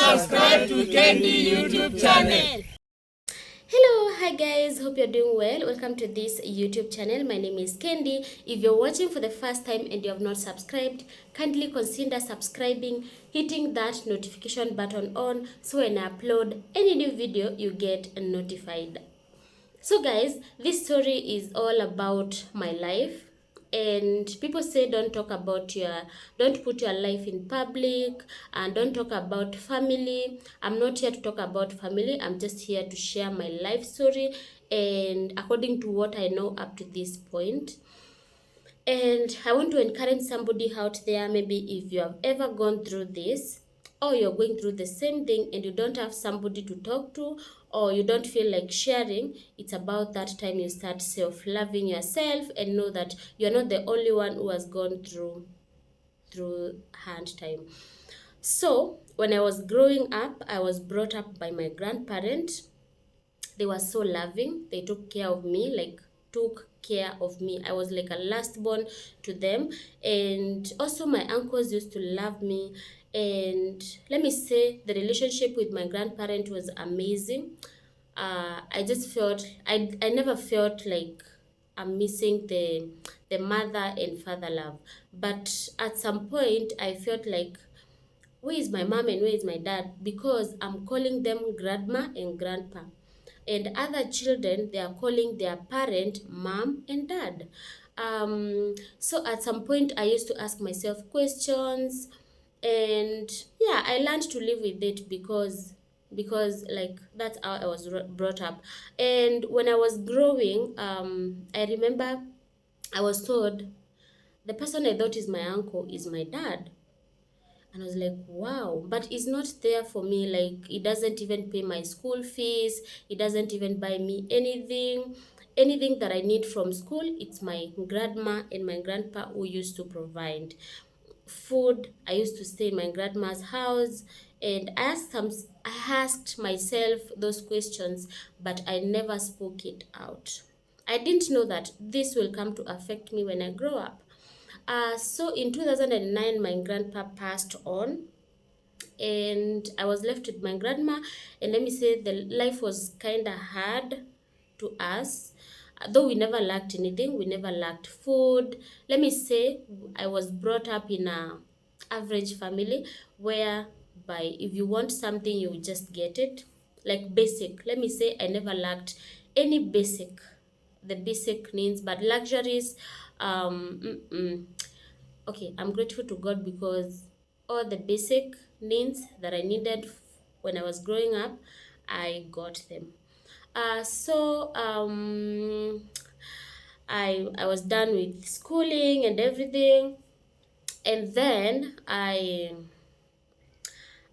subscribe to Kendi YouTube channel. Hello, hi guys, hope you're doing well. Welcome to this YouTube channel. My name is Kendi. If you're watching for the first time and you have not subscribed, kindly consider subscribing, hitting that notification button on so when I upload any new video you get notified. So guys, this story is all about my life, and people say don't put your life in public, and don't talk about family. I'm not here to talk about family. I'm just here to share my life story and according to what I know up to this point. And I want to encourage somebody out there, maybe if you have ever gone through this, or you're going through the same thing and you don't have somebody to talk to, or you don't feel like sharing, it's about that time you start self-loving yourself and know that you're not the only one who has gone through hard time. So when I was growing up, I was brought up by my grandparents. They were so loving. They took care of me, like took care of me. I was like a last born to them. And also my uncles used to love me. And let me say the relationship with my grandparent was amazing. I just felt I never felt like I'm missing the mother and father love. But at some point I felt like, where is my mom and where is my dad? Because I'm calling them grandma and grandpa, and other children they are calling their parent mom and dad. So at some point I used to ask myself questions, and yeah, I learned to live with it because like that's how I was brought up. And when I was growing, I remember I was told the person I thought is my uncle is my dad. And I was like, wow, but it's not there for me. Like, it doesn't even pay my school fees. It doesn't even buy me anything. Anything that I need from school, it's my grandma and my grandpa who used to provide food. I used to stay in my grandma's house, and I asked myself those questions, but I never spoke it out. I didn't know that this will come to affect me when I grow up. So in 2009, my grandpa passed on, and I was left with my grandma. And let me say, the life was kind of hard to us. Though we never lacked anything, we never lacked food. Let me say, I was brought up in a average family whereby if you want something, you will just get it. Like basic. Let me say, I never lacked any the basic needs, but luxuries, okay, I'm grateful to God because all the basic needs that I needed when I was growing up, I got them. I was done with schooling and everything, and then I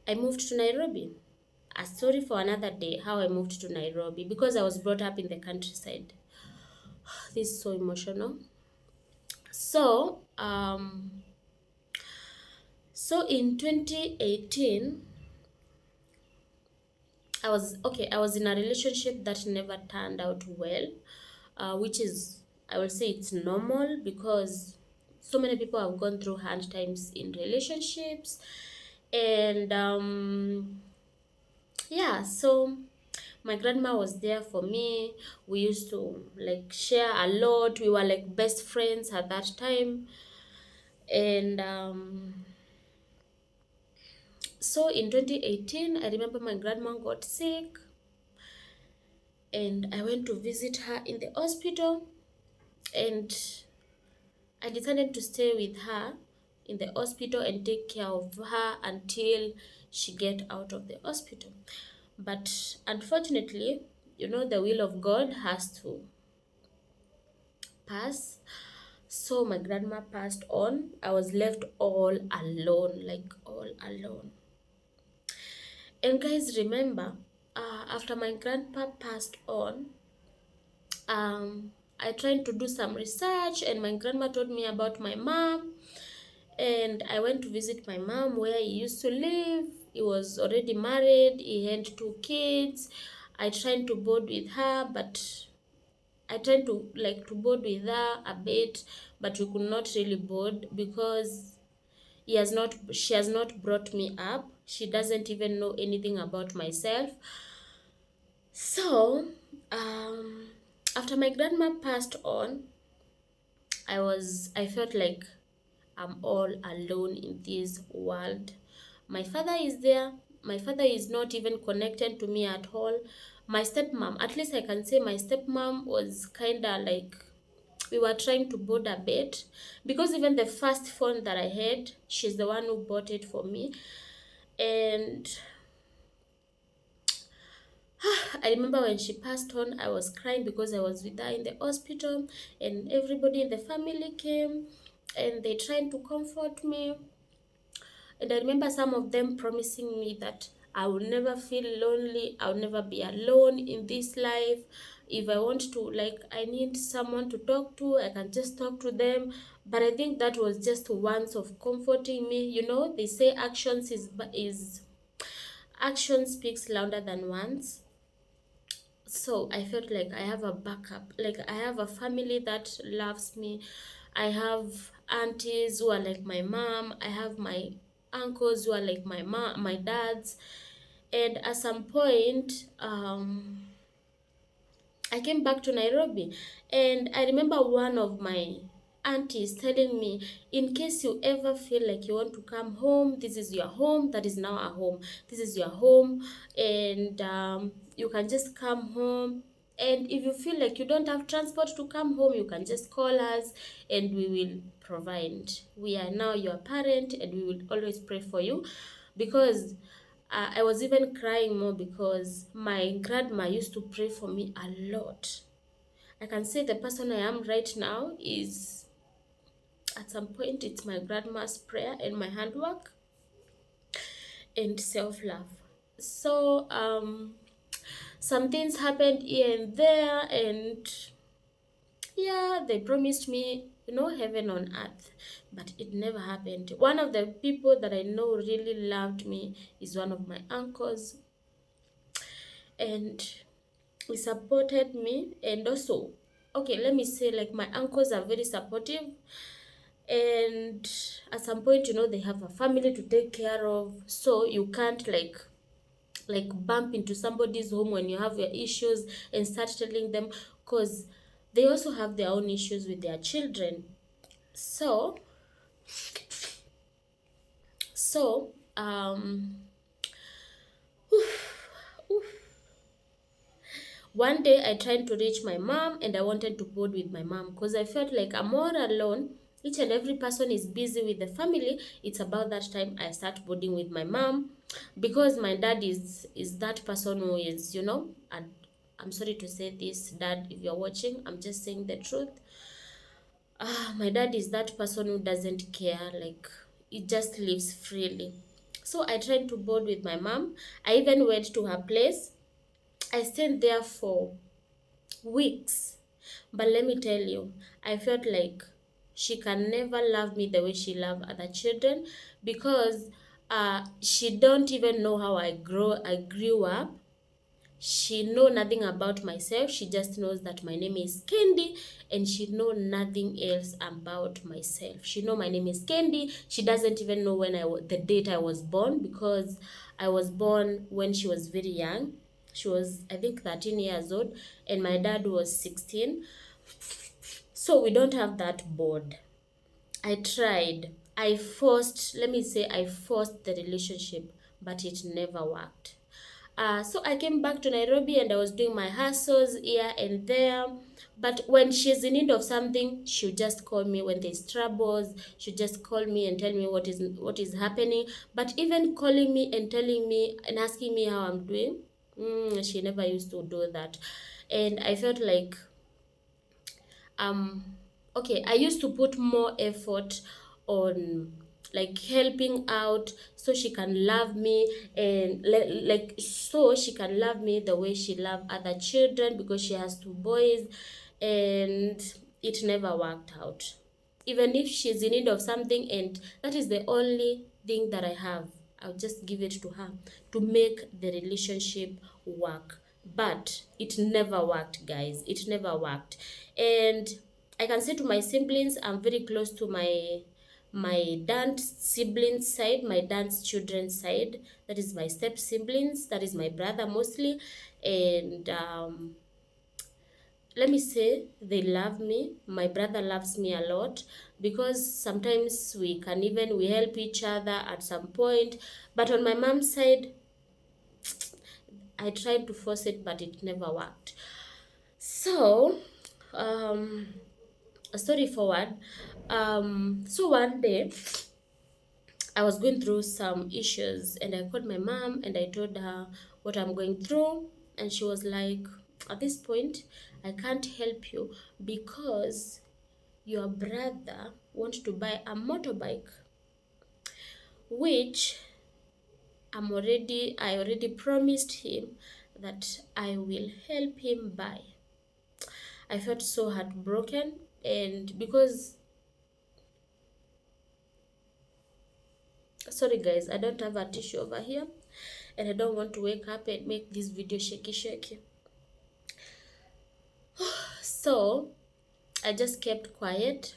moved to Nairobi. A story for another day. How I moved to Nairobi because I was brought up in the countryside. This is so emotional. So in 2018, I was in a relationship that never turned out well, which is, I will say, it's normal because so many people have gone through hard times in relationships. And yeah, so my grandma was there for me. We used to like share a lot. We were like best friends at that time. And so in 2018, I remember my grandma got sick, and I went to visit her in the hospital, and I decided to stay with her in the hospital and take care of her until she get out of the hospital. But unfortunately, the will of God has to pass. So my grandma passed on. I was left all alone, like all alone. And guys, remember, after my grandpa passed on, I tried to do some research, and my grandma told me about my mom. And I went to visit my mom where he used to live. He was already married, he had 2 kids. I tried to bond with her, but I tried to bond with her a bit, but we could not really bond because she has not brought me up. She doesn't even know anything about myself. So, after my grandma passed on, I felt like I'm all alone in this world. My father is there. My father is not even connected to me at all. My stepmom, at least I can say my stepmom was kind of like we were trying to bond a bit, because even the first phone that I had, she's the one who bought it for me. And I remember when she passed on, I was crying because I was with her in the hospital, and everybody in the family came and they tried to comfort me. And I remember some of them promising me that I will never feel lonely, I'll never be alone in this life. If I want to, like, I need someone to talk to, I can just talk to them. But I think that was just once of comforting me. You know, they say is action speaks louder than words. So I felt like I have a backup, like I have a family that loves me. I have aunties who are like my mom. I have my uncles who are like my dads. And at some point, I came back to Nairobi, and I remember one of my aunties telling me, in case you ever feel like you want to come home, this is your home. That is now a home. This is your home, and you can just come home. And if you feel like you don't have transport to come home, you can just call us and we will provide. We are now your parent and we will always pray for you, because I was even crying more because my grandma used to pray for me a lot. I can say the person I am right now is, at some point, it's my grandma's prayer and my handwork and self-love. So, some things happened here and there, and yeah, they promised me, heaven on earth, but it never happened. One of the people that I know really loved me is one of my uncles, and he supported me. And also, okay, let me say, like, my uncles are very supportive, and at some point, they have a family to take care of, so you can't like bump into somebody's home when you have your issues and start telling them, because they also have their own issues with their children. So so um one day I tried to reach my mom and I wanted to bond with my mom because I felt like I'm all alone. Each and every person is busy with the family. It's about that time I start bonding with my mom, because my dad is that person who is, and I'm sorry to say this, dad, if you're watching, I'm just saying the truth. My dad is that person who doesn't care, like he just lives freely. So I tried to bond with my mom. I even went to her place. I stayed there for weeks. But let me tell you, I felt like she can never love me the way she loved other children, because she don't even know how I grew up. She know nothing about myself. She just knows that my name is Candy, and she know nothing else about myself. She know my name is Candy. She doesn't even know the date I was born, because I was born when she was very young. She was, I think, 13 years old, and my dad was 16. So we don't have that bond. I tried. Let me say, I forced the relationship, but it never worked. So I came back to Nairobi and I was doing my hustles here and there. But when she's in need of something, she'll just call me. When there's troubles, she'll just call me and tell me what is happening. But even calling me and telling me and asking me how I'm doing, she never used to do that. And I felt like um okay, I used to put more effort on like helping out so she can love me, and like so she can love me the way she loved other children, because she has two boys. And it never worked out. Even if she's in need of something and that is the only thing that I have, I'll just give it to her to make the relationship work. But it never worked, guys. It never worked. And I can say to my siblings, I'm very close to my dad's siblings side, my dad's children's side. That is my step siblings. That is my brother mostly, and let me say they love me. My brother loves me a lot because sometimes we help each other at some point. But on my mom's side, I tried to force it, but it never worked. So, um, story forward. So one day I was going through some issues, and I called my mom and I told her what I'm going through, and she was like, at this point, I can't help you because your brother wants to buy a motorbike, which I already promised him that I will help him buy. I felt so heartbroken, and because, sorry guys, I don't have a tissue over here, and I don't want to wake up and make this video shaky. So I just kept quiet,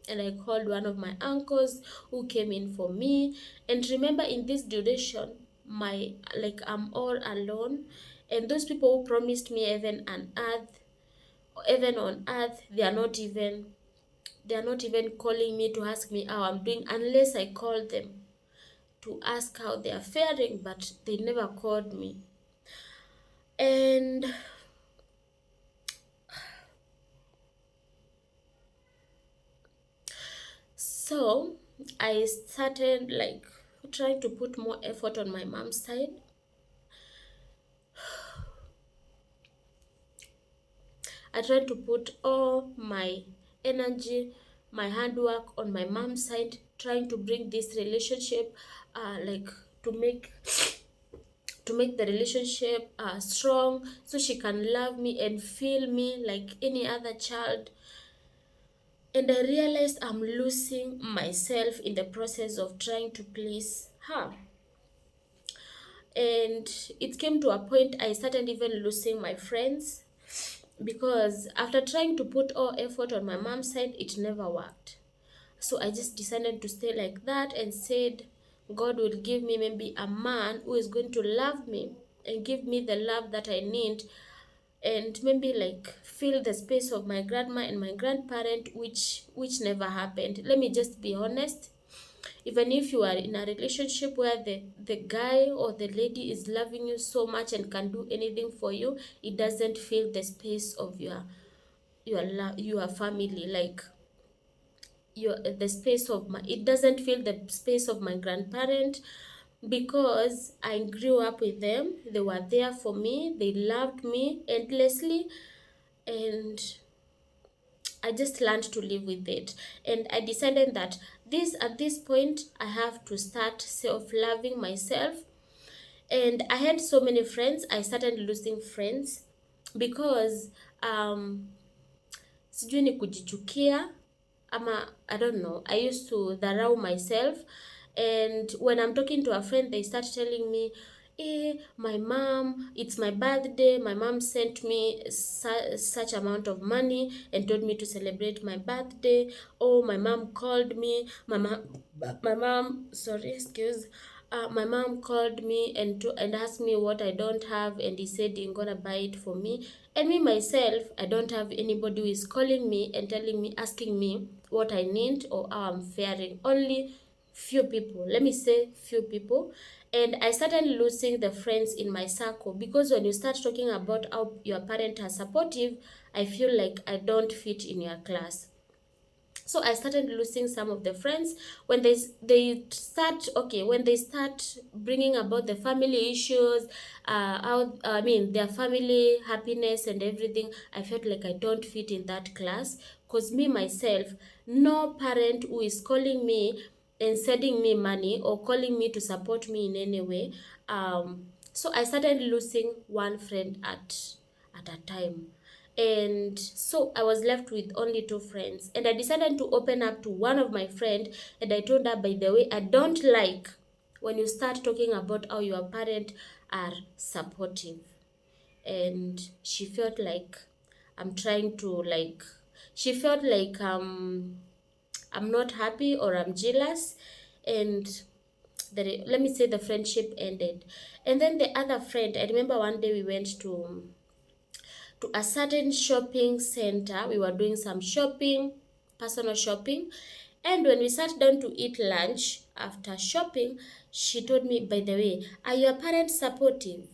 and I called one of my uncles who came in for me. And remember, in this duration, I'm all alone, and those people who promised me heaven on earth, they are not even calling me to ask me how I'm doing, unless I call them to ask how they are faring, but they never called me. And so I started like trying to put more effort on my mom's side. I tried to put all my energy, my hard work on my mom's side, trying to bring this relationship, like to make the relationship strong, so she can love me and feel me like any other child. And I realized I'm losing myself in the process of trying to please her. And it came to a point I started even losing my friends, because after trying to put all effort on my mom's side, it never worked. So I just decided to stay like that and said, God will give me maybe a man who is going to love me and give me the love that I need, and maybe like fill the space of my grandma and my grandparent, which never happened. Let me just be honest. Even if you are in a relationship where the guy or the lady is loving you so much and can do anything for you, it doesn't fill the space of your family, like the space of my it doesn't fill the space of my grandparent, because I grew up with them. They were there for me, they loved me endlessly, and I just learned to live with it. And I decided that at this point I have to start self-loving myself. And I had so many friends, I started losing friends because sijui ni kujichukia ama I don't know. I used to dharau myself, and when I'm talking to a friend, they start telling me, my mom, it's my birthday, my mom sent me such amount of money and told me to celebrate my birthday. Oh, my mom called me, my mom, sorry, excuse, my mom called me and asked me what I don't have, and he said he's gonna buy it for me. And me myself, I don't have anybody who is calling me and telling me, asking me what I need or how I'm faring. Only few people, let me say few people. And I started losing the friends in my circle, because when you start talking about how your parents are supportive, I feel like I don't fit in your class. So I started losing some of the friends when when they start bringing about the family issues, how I mean their family happiness and everything. I felt like I don't fit in that class, because me myself, no parent who is calling me and sending me money or calling me to support me in any way. So I started losing one friend at a time, and so I was left with only two friends, and I decided to open up to one of my friend. And I told her, by the way, I don't like when you start talking about how your parents are supportive. And she felt like I'm trying to like she felt like I'm not happy or I'm jealous, and let me say the friendship ended. And then the other friend, I remember one day we went to a certain shopping center. We were doing some shopping, personal shopping. And when we sat down to eat lunch after shopping, she told me, by the way, are your parents supportive?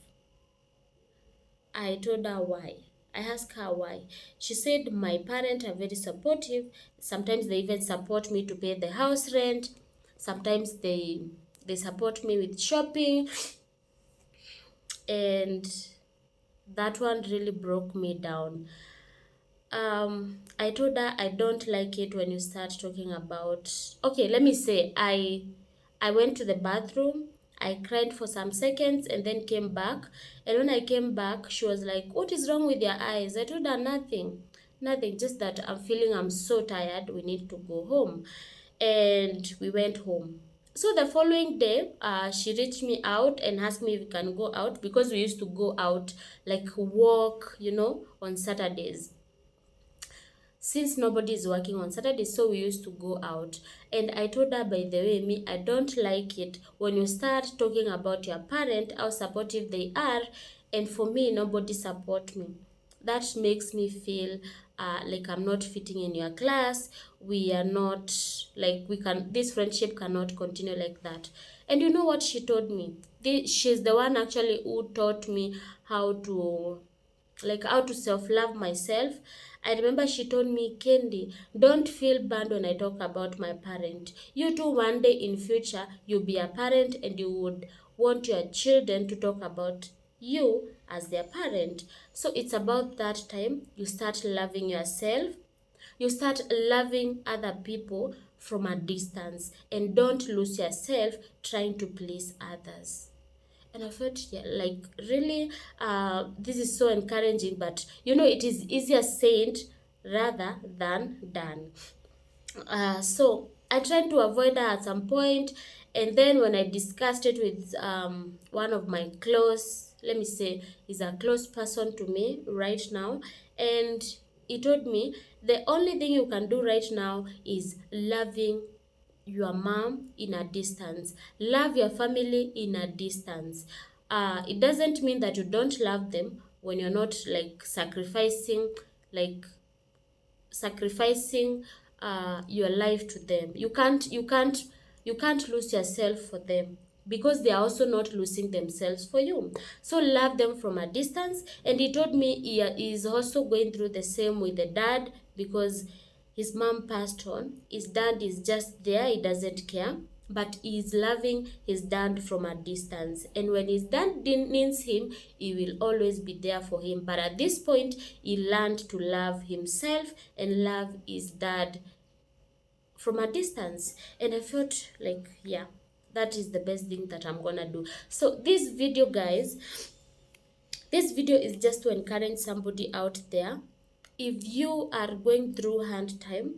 I told her why. I asked her why. She said, my parents are very supportive. Sometimes they even support me to pay the house rent. Sometimes they support me with shopping. And that one really broke me down. I told her I don't like it when you start talking about, okay, let me say, I went to the bathroom, I cried for some seconds and then came back. And when I came back, she was like, what is wrong with your eyes? I told her nothing. Nothing, just that I'm so tired, we need to go home. And we went home. So the following day, she reached me out and asked me if we can go out, because we used to go out, like walk, on Saturdays, since nobody is working on Saturday, so we used to go out. And I told her, by the way, me, I don't like it when you start talking about your parent, how supportive they are, and for me, nobody support me. That makes me feel like I'm not fitting in your class. We are not, like, this friendship cannot continue like that. And you know what she told me? She's the one actually who taught me how to, like, how to self-love myself. I remember she told me, Kendi, don't feel bad when I talk about my parent. You too, one day in future, you'll be a parent and you would want your children to talk about you as their parent. So it's about that time you start loving yourself. You start loving other people from a distance, and don't lose yourself trying to please others. And I felt, yeah, like, really, this is so encouraging, but it is easier said rather than done. So I tried to avoid her at some point, and then when I discussed it with one of my close, let me say, is a close person to me right now, and he told me the only thing you can do right now is loving your mom in a distance. Love your family in a distance. It doesn't mean that you don't love them when you're not, like, like sacrificing your life to them. You can't lose yourself for them, because they are also not losing themselves for you. So love them from a distance. And he told me he is also going through the same with the dad, because his mom passed on. His dad is just there, he doesn't care, but he is loving his dad from a distance. And when his dad needs him, he will always be there for him. But at this point, he learned to love himself and love his dad from a distance. And I felt like, yeah, that is the best thing that I'm gonna do. So this video, guys, this video is just to encourage somebody out there. If you are going through hard time,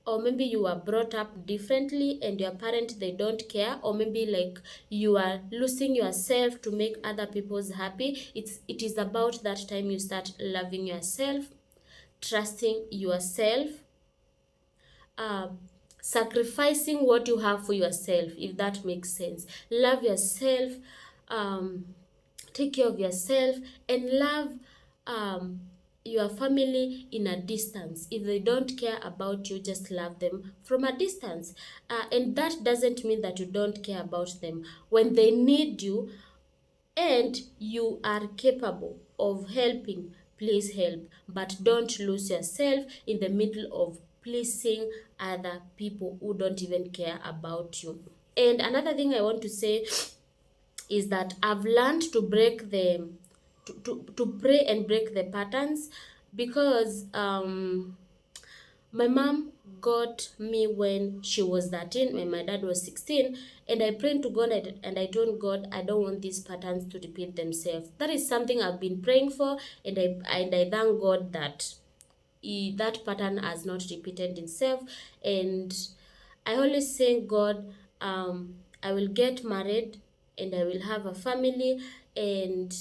or maybe you are brought up differently and your parents, they don't care, or maybe like you are losing yourself to make other people's happy, it is about that time you start loving yourself, trusting yourself, sacrificing what you have for yourself, if that makes sense. Love yourself, take care of yourself, and love your family in a distance. If they don't care about you, just love them from a distance. And that doesn't mean that you don't care about them. When they need you and you are capable of helping, please help. But don't lose yourself in the middle of pleasing other people who don't even care about you. And another thing I want to say is that I've learned to break to pray and break the patterns, because my mom got me when she was 13, when my dad was 16, and I prayed to God and I told God, I don't want these patterns to repeat themselves. That is something I've been praying for, and I thank God that that pattern has not repeated itself. And I always say, God, I will get married and I will have a family, and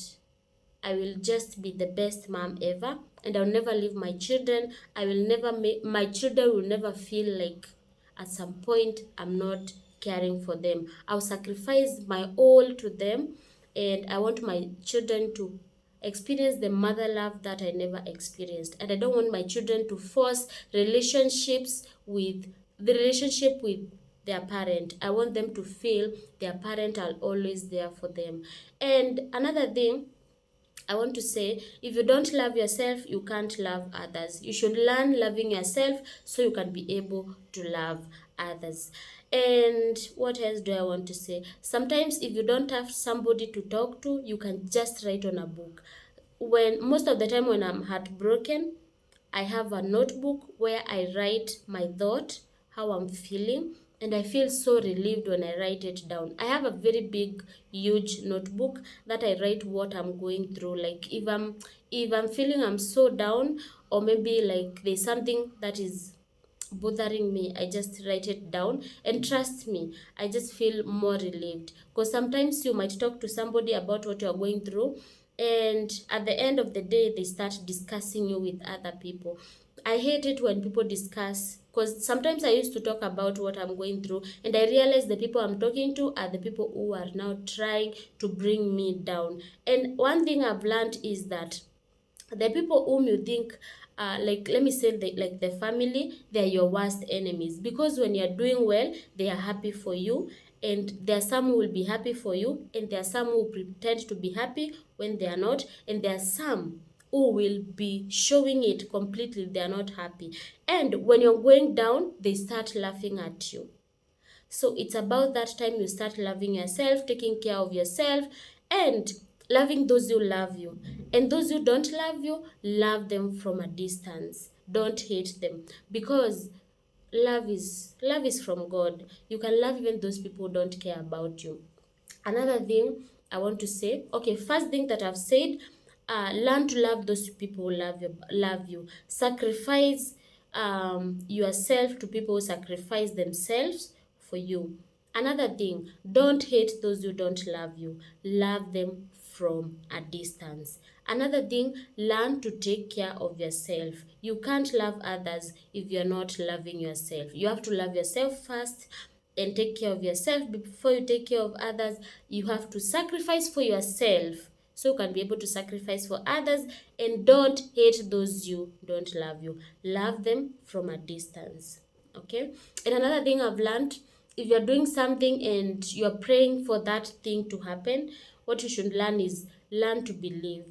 I will just be the best mom ever, and I'll never leave my children. I will never make my children will never feel like at some point I'm not caring for them. I'll sacrifice my all to them, and I want my children to experience the mother love that I never experienced. And I don't want my children to force relationship with their parent. I want them to feel their parent are always there for them. And another thing I want to say, if you don't love yourself, you can't love others. You should learn loving yourself so you can be able to love others. And what else do I want to say? Sometimes if you don't have somebody to talk to, you can just write on a book. When most of the time when I'm heartbroken, I have a notebook where I write my thought, how I'm feeling, and I feel so relieved when I write it down. I have a very big, huge notebook that I write what I'm going through. Like if I'm feeling I'm so down, or maybe like there's something that is bothering me, I just write it down, and trust me, I just feel more relieved. Because sometimes you might talk to somebody about what you're going through, and at the end of the day they start discussing you with other people. I hate it when people discuss, because sometimes I used to talk about what I'm going through, and I realize the people I'm talking to are the people who are now trying to bring me down. And one thing I've learned is that the people whom you think like let me say like the family, they're your worst enemies, because when you're doing well they are happy for you, and there are some who will be happy for you, and there are some who pretend to be happy when they are not, and there are some who will be showing it completely they are not happy, and when you're going down they start laughing at you. So it's about that time you start loving yourself, taking care of yourself, and loving those who love you. And those who don't love you, love them from a distance. Don't hate them, because love is from God. You can love even those people who don't care about you. Another thing I want to say, okay, first thing that I've said, learn to love those people who love you. Sacrifice yourself to people who sacrifice themselves for you. Another thing, don't hate those who don't love you. Love them from a distance. Another thing, learn to take care of yourself. You can't love others if you're not loving yourself. You have to love yourself first and take care of yourself. Before you take care of others, you have to sacrifice for yourself so you can be able to sacrifice for others. And don't hate those you don't love you. Love them from a distance. Okay? And another thing I've learned, if you're doing something and you're praying for that thing to happen, what you should learn is learn to believe.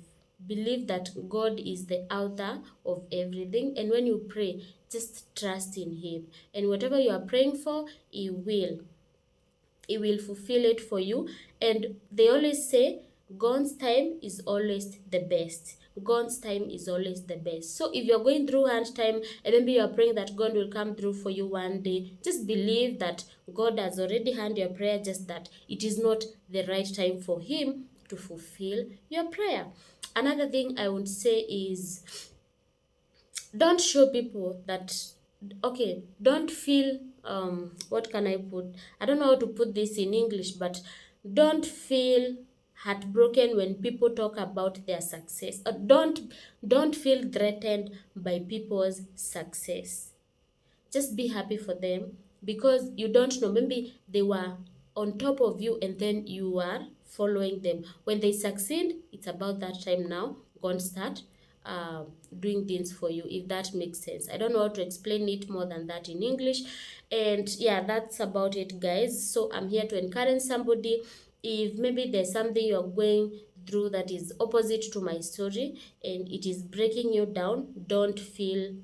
Believe that God is the author of everything, and when you pray, just trust in Him, and whatever you are praying for, He will fulfill it for you. And they always say God's time is always the best. God's time is always the best. So if you're going through hard time and maybe you're praying that God will come through for you one day, just believe that God has already heard your prayer, just that it is not the right time for Him to fulfill your prayer. Another thing I would say is, don't show people that, okay, don't feel what can I put, I don't know how to put this in English, but don't feel heartbroken when people talk about their success, or don't feel threatened by people's success. Just be happy for them, because you don't know, maybe they were on top of you and then you are following them. When they succeed, it's about that time now. Go and start uh, doing things for you, if that makes sense. I don't know how to explain it more than that in English. And yeah, that's about it, guys. So I'm here to encourage somebody. If maybe there's something you're going through that is opposite to my story and it is breaking you down, don't feel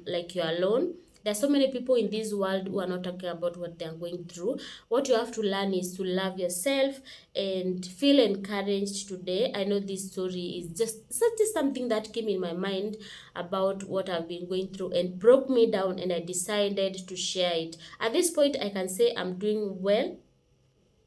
like you're alone. There's so many people in this world who are not talking about what they are going through. What you have to learn is to love yourself and feel encouraged today. I know this story is just something that came in my mind about what I've been going through and broke me down, and I decided to share it. At this point, I can say I'm doing well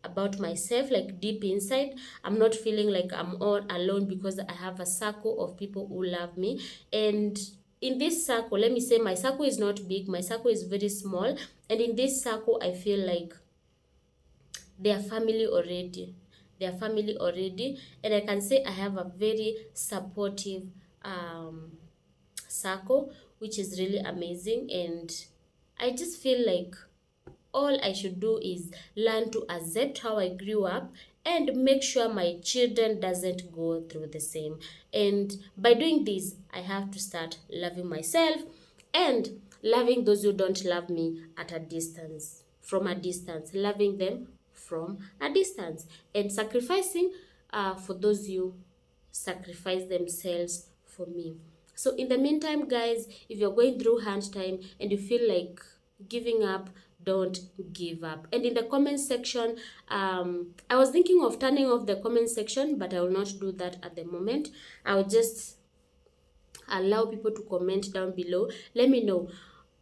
about myself, like deep inside. I'm not feeling like I'm all alone, because I have a circle of people who love me. And in this circle, let me say my circle is not big, my circle is very small, and in this circle I feel like they are family already. And I can say I have a very supportive circle, which is really amazing. And I just feel like all I should do is learn to accept how I grew up and make sure my children doesn't go through the same. And by doing this, I have to start loving myself and loving those who don't love me at a distance, from a distance, loving them from a distance, and sacrificing for those who sacrifice themselves for me. So in the meantime, guys, if you're going through hard time and you feel like giving up, don't give up. And in the comment section, I was thinking of turning off the comment section, but I will not do that at the moment. I'll just allow people to comment down below. Let me know,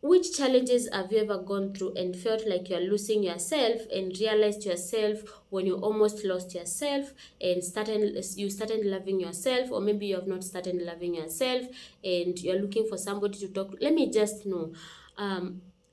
which challenges have you ever gone through and felt like you're losing yourself and realized yourself when you almost lost yourself and you started loving yourself, or maybe you have not started loving yourself and you're looking for somebody to talk to? Let me just know.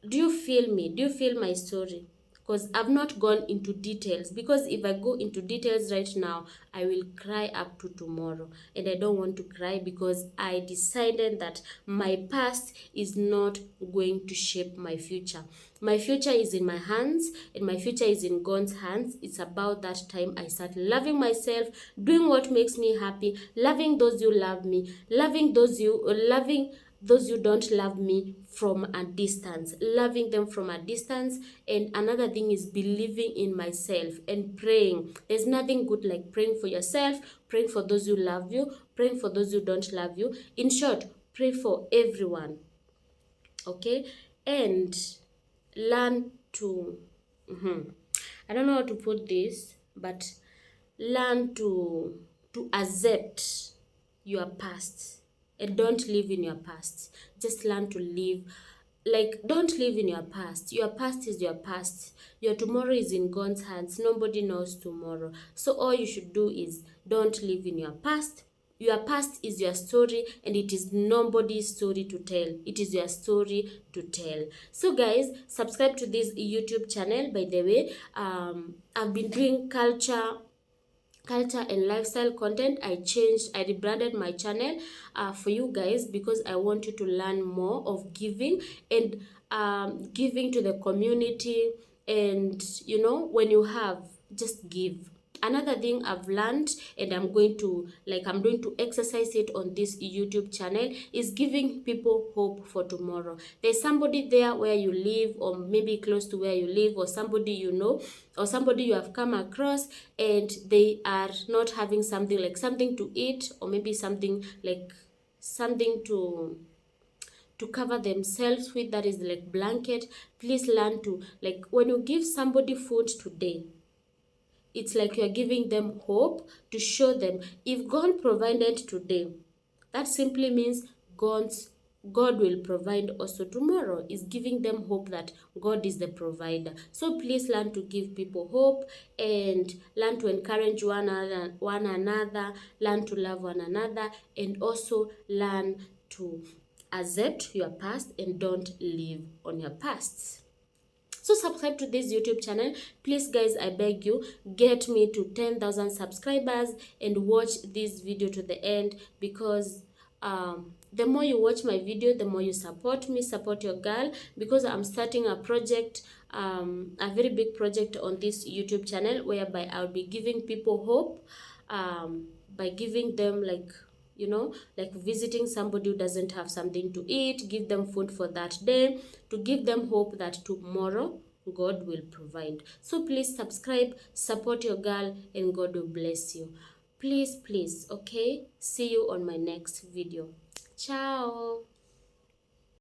Do you feel me? Do you feel my story? Because I've not gone into details, because if I go into details right now, I will cry up to tomorrow, and I don't want to cry because I decided that my past is not going to shape my future. My future is in my hands, and my future is in God's hands. It's about that time I start loving myself, doing what makes me happy, loving those who love me, loving those who don't love me from a distance, loving them from a distance. And another thing is believing in myself and praying. There's nothing good like praying for yourself, praying for those who love you, praying for those who don't love you. In short, pray for everyone, okay? And learn to, I don't know how to put this, but learn to accept your past and don't live in your past. Just learn to live, like, don't live in your past. Your past is your past. Your tomorrow is in God's hands. Nobody knows tomorrow. So all you should do is don't live in your past. Your past is your story, and it is nobody's story to tell. It is your story to tell. So guys, subscribe to this YouTube channel. By the way, I've been doing culture and lifestyle content. I rebranded my channel for you guys, because I want you to learn more of giving and giving to the community. And you know, when you have, just give. Another thing I've learned, and I'm going to exercise it on this YouTube channel, is giving people hope for tomorrow. There's somebody there where you live, or maybe close to where you live, or somebody you know, or somebody you have come across, and they are not having something to eat, or maybe something to cover themselves with, that is like blanket. Please learn to, like, when you give somebody food today, it's like you're giving them hope, to show them if God provided today, that simply means God will provide also tomorrow. Is giving them hope that God is the provider. So please learn to give people hope, and learn to encourage one another, learn to love one another, and also learn to accept your past and don't live on your pasts. So subscribe to this YouTube channel. Please guys, I beg you, get me to 10,000 subscribers and watch this video to the end, because the more you watch my video, the more you support me, support your girl, because I'm starting a project, a very big project on this YouTube channel, whereby I'll be giving people hope by giving them, like visiting somebody who doesn't have something to eat, give them food for that day, to give them hope that tomorrow God will provide. So please subscribe, support your girl, and God will bless you. Please, okay? See you on my next video. Ciao.